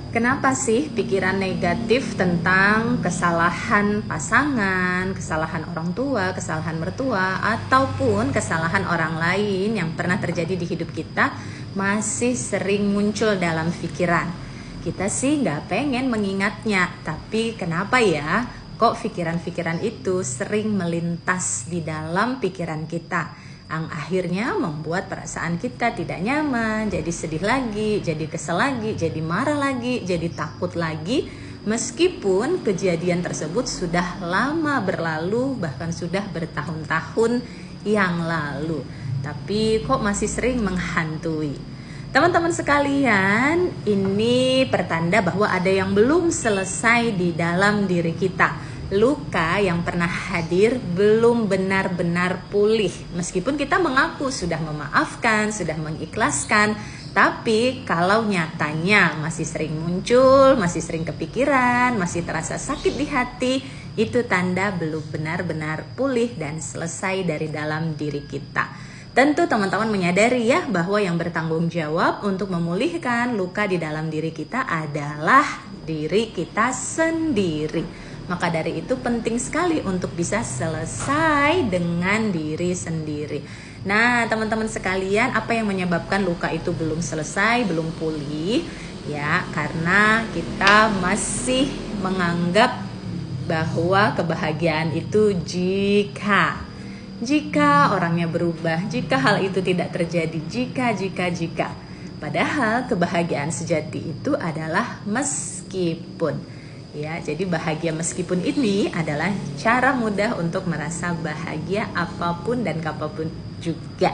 Kenapa sih pikiran negatif tentang kesalahan pasangan, kesalahan orang tua, kesalahan mertua, ataupun kesalahan orang lain yang pernah terjadi di hidup kita masih sering muncul dalam pikiran? Kita sih nggak pengen mengingatnya, tapi kenapa ya? Kok pikiran-pikiran itu sering melintas di dalam pikiran kita? Yang akhirnya membuat perasaan kita tidak nyaman, jadi sedih lagi, jadi kesel lagi, jadi marah lagi, jadi takut lagi, meskipun kejadian tersebut sudah lama berlalu, bahkan sudah bertahun-tahun yang lalu, tapi kok masih sering menghantui. Teman-teman sekalian, ini pertanda bahwa ada yang belum selesai di dalam diri kita. Luka yang pernah hadir belum benar-benar pulih. Meskipun kita mengaku sudah memaafkan, sudah mengikhlaskan, tapi kalau nyatanya masih sering muncul, masih sering kepikiran, masih terasa sakit di hati, itu tanda belum benar-benar pulih dan selesai dari dalam diri kita. Tentu teman-teman menyadari ya bahwa yang bertanggung jawab untuk memulihkan luka di dalam diri kita adalah diri kita sendiri. Maka dari itu penting sekali untuk bisa selesai dengan diri sendiri. Nah, teman-teman sekalian, apa yang menyebabkan luka itu belum selesai, belum pulih? Ya, karena kita masih menganggap bahwa kebahagiaan itu jika orangnya berubah, jika hal itu tidak terjadi, jika. Padahal kebahagiaan sejati itu adalah meskipun. Ya, jadi bahagia meskipun ini adalah cara mudah untuk merasa bahagia apapun dan kapanpun juga.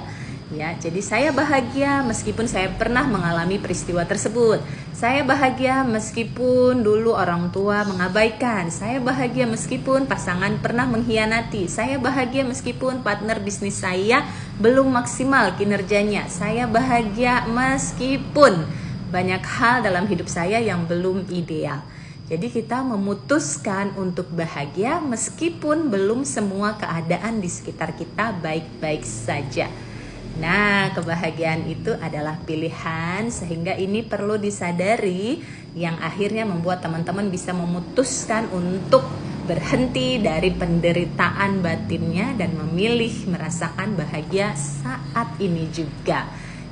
Ya, jadi saya bahagia meskipun saya pernah mengalami peristiwa tersebut. Saya bahagia meskipun dulu orang tua mengabaikan. Saya bahagia meskipun pasangan pernah mengkhianati. Saya bahagia meskipun partner bisnis saya belum maksimal kinerjanya. Saya bahagia meskipun banyak hal dalam hidup saya yang belum ideal. Jadi kita memutuskan untuk bahagia meskipun belum semua keadaan di sekitar kita baik-baik saja. Nah, kebahagiaan itu adalah pilihan, sehingga ini perlu disadari yang akhirnya membuat teman-teman bisa memutuskan untuk berhenti dari penderitaan batinnya dan memilih merasakan bahagia saat ini juga.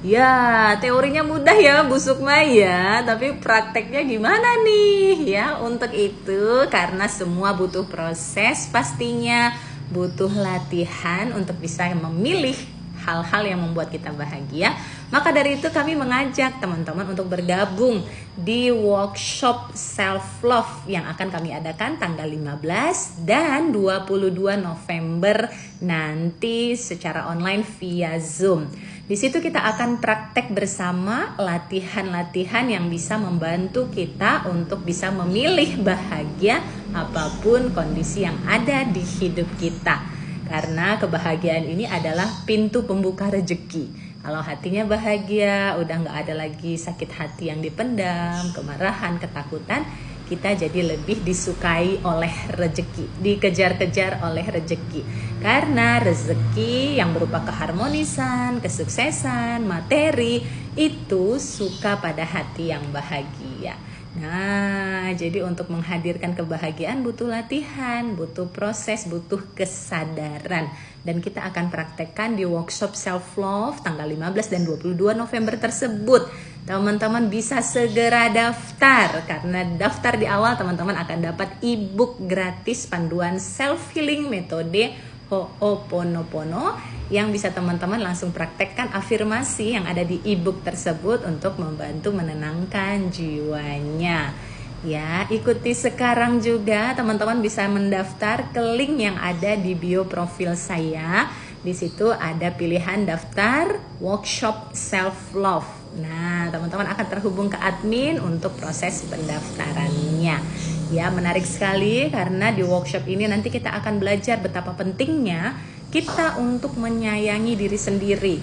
Ya, teorinya mudah ya Bu Sukma ya, tapi prakteknya gimana nih ya? Untuk itu karena semua butuh proses, pastinya butuh latihan untuk bisa memilih hal-hal yang membuat kita bahagia. Maka dari itu kami mengajak teman-teman untuk bergabung di workshop self love yang akan kami adakan tanggal 15 dan 22 November nanti secara online via Zoom. Di situ kita akan praktek bersama latihan-latihan yang bisa membantu kita untuk bisa memilih bahagia apapun kondisi yang ada di hidup kita. Karena kebahagiaan ini adalah pintu pembuka rezeki. Kalau hatinya bahagia, udah gak ada lagi sakit hati yang dipendam, kemarahan, ketakutan, kita jadi lebih disukai oleh rezeki, dikejar-kejar oleh rezeki. Karena rezeki yang berupa keharmonisan, kesuksesan, materi, itu suka pada hati yang bahagia. Nah, jadi untuk menghadirkan kebahagiaan butuh latihan, butuh proses, butuh kesadaran. Dan kita akan praktekkan di workshop self love tanggal 15 dan 22 November tersebut. Teman-teman bisa segera daftar, karena daftar di awal teman-teman akan dapat e-book gratis panduan self healing metode Ho'oponopono yang bisa teman-teman langsung praktekkan afirmasi yang ada di e-book tersebut untuk membantu menenangkan jiwanya. Ya, ikuti sekarang juga, teman-teman bisa mendaftar ke link yang ada di bio profil saya. Di situ ada pilihan daftar workshop self love. Nah, teman-teman akan terhubung ke admin untuk proses pendaftarannya. Ya, menarik sekali karena di workshop ini nanti kita akan belajar betapa pentingnya kita untuk menyayangi diri sendiri.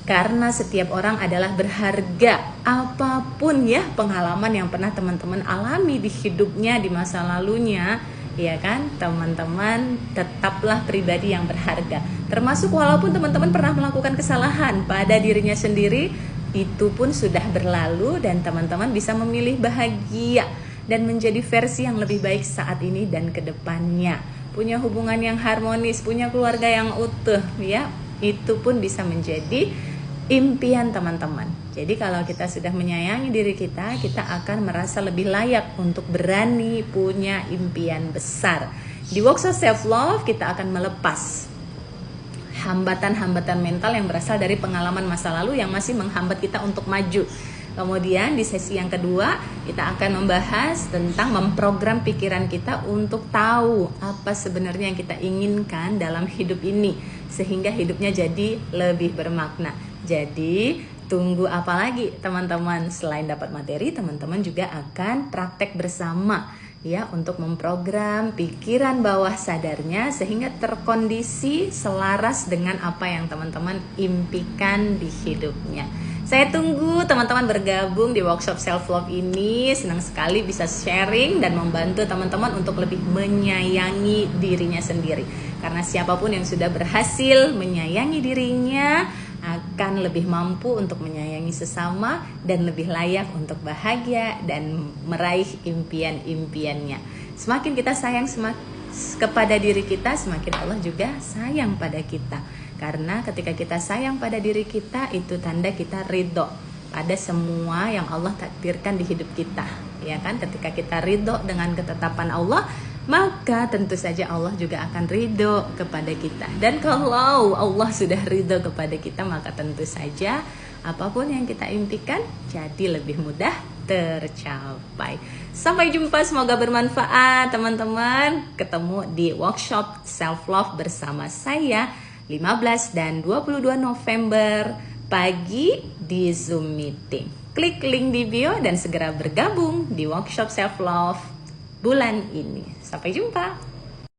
Karena setiap orang adalah berharga, apapun ya pengalaman yang pernah teman-teman alami di hidupnya, di masa lalunya, ya kan, teman-teman tetaplah pribadi yang berharga. Termasuk walaupun teman-teman pernah melakukan kesalahan pada dirinya sendiri, itu pun sudah berlalu dan teman-teman bisa memilih bahagia dan menjadi versi yang lebih baik saat ini dan kedepannya. Punya hubungan yang harmonis, punya keluarga yang utuh, ya. Itu pun bisa menjadi impian teman-teman. Jadi kalau kita sudah menyayangi diri kita, kita akan merasa lebih layak untuk berani punya impian besar. Di workshop self love kita akan melepas hambatan-hambatan mental yang berasal dari pengalaman masa lalu yang masih menghambat kita untuk maju. Kemudian di sesi yang kedua kita akan membahas tentang memprogram pikiran kita untuk tahu apa sebenarnya yang kita inginkan dalam hidup ini sehingga hidupnya jadi lebih bermakna. Jadi tunggu apa lagi teman-teman? Selain dapat materi, teman-teman juga akan praktek bersama ya untuk memprogram pikiran bawah sadarnya sehingga terkondisi selaras dengan apa yang teman-teman impikan di hidupnya. Saya tunggu teman-teman bergabung di workshop self love ini. Senang sekali bisa sharing dan membantu teman-teman untuk lebih menyayangi dirinya sendiri. Karena siapapun yang sudah berhasil menyayangi dirinya akan lebih mampu untuk menyayangi sesama dan lebih layak untuk bahagia dan meraih impian-impiannya. Semakin kita sayang kepada diri kita, semakin Allah juga sayang pada kita. Karena ketika kita sayang pada diri kita, itu tanda kita ridho pada semua yang Allah takdirkan di hidup kita. Ya kan? Ketika kita ridho dengan ketetapan Allah, maka tentu saja Allah juga akan ridho kepada kita. Dan kalau Allah sudah ridho kepada kita, maka tentu saja apapun yang kita impikan jadi lebih mudah tercapai. Sampai jumpa, semoga bermanfaat teman-teman. Ketemu di workshop self love bersama saya 15 dan 22 November pagi di Zoom meeting. Klik link di bio dan segera bergabung di workshop self love bulan ini. Sampai jumpa.